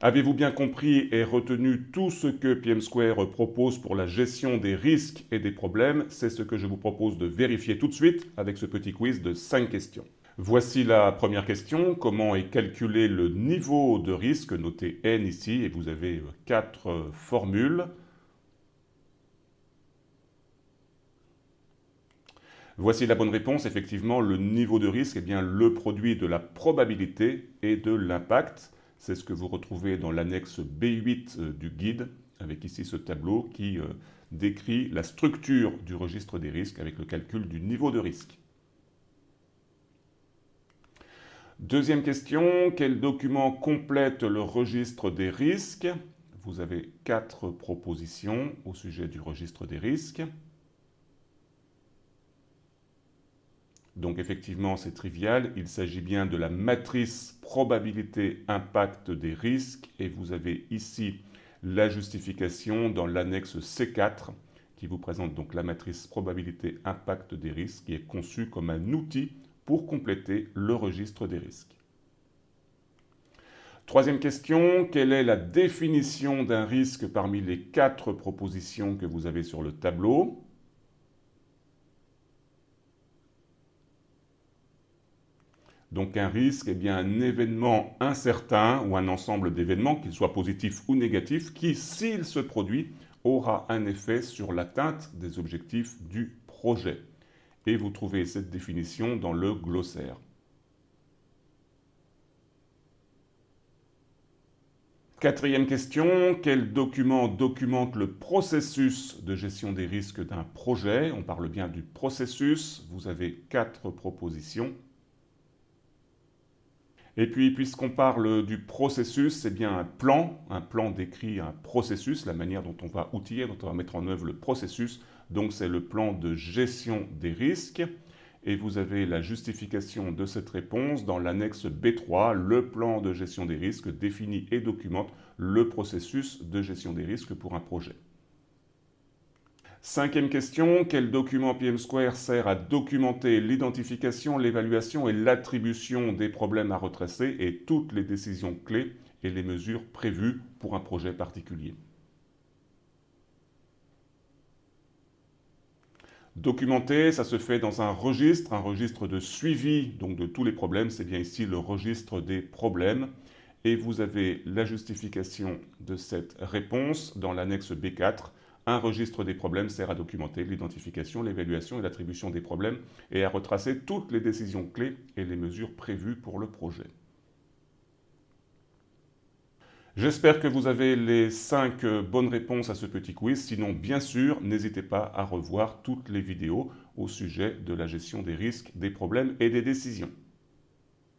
Avez-vous bien compris et retenu tout ce que PM Square propose pour la gestion des risques et des problèmes? C'est ce que je vous propose de vérifier tout de suite avec ce petit quiz de 5 questions. Voici la première question. Comment est calculé le niveau de risque? Notez N ici et vous avez 4 formules. Voici la bonne réponse. Effectivement, le niveau de risque est bien le produit de la probabilité et de l'impact. C'est ce que vous retrouvez dans l'annexe B8 du guide, avec ici ce tableau qui décrit la structure du registre des risques avec le calcul du niveau de risque. Deuxième question, quel document complète le registre des risques? Vous avez 4 propositions au sujet du registre des risques. Donc effectivement, c'est trivial, il s'agit bien de la matrice probabilité-impact des risques et vous avez ici la justification dans l'annexe C4 qui vous présente donc la matrice probabilité-impact des risques qui est conçue comme un outil pour compléter le registre des risques. Troisième question, quelle est la définition d'un risque parmi les 4 propositions que vous avez sur le tableau? Donc un risque est bien un événement incertain ou un ensemble d'événements, qu'ils soient positifs ou négatifs, qui, s'il se produit, aura un effet sur l'atteinte des objectifs du projet. Et vous trouvez cette définition dans le glossaire. Quatrième question, quel document documente le processus de gestion des risques d'un projet? On parle bien du processus, vous avez 4 propositions. Et puis, puisqu'on parle du processus, c'est bien un plan décrit un processus, la manière dont on va outiller, dont on va mettre en œuvre le processus. Donc c'est le plan de gestion des risques. Et vous avez la justification de cette réponse dans l'annexe B3, le plan de gestion des risques définit et documente le processus de gestion des risques pour un projet. Cinquième question, quel document PM Square sert à documenter l'identification, l'évaluation et l'attribution des problèmes à retracer et toutes les décisions clés et les mesures prévues pour un projet particulier? Documenter, ça se fait dans un registre de suivi donc de tous les problèmes, c'est bien ici le registre des problèmes. Et vous avez la justification de cette réponse dans l'annexe B4. Un registre des problèmes sert à documenter l'identification, l'évaluation et l'attribution des problèmes et à retracer toutes les décisions clés et les mesures prévues pour le projet. J'espère que vous avez les 5 bonnes réponses à ce petit quiz. Sinon, bien sûr, n'hésitez pas à revoir toutes les vidéos au sujet de la gestion des risques, des problèmes et des décisions.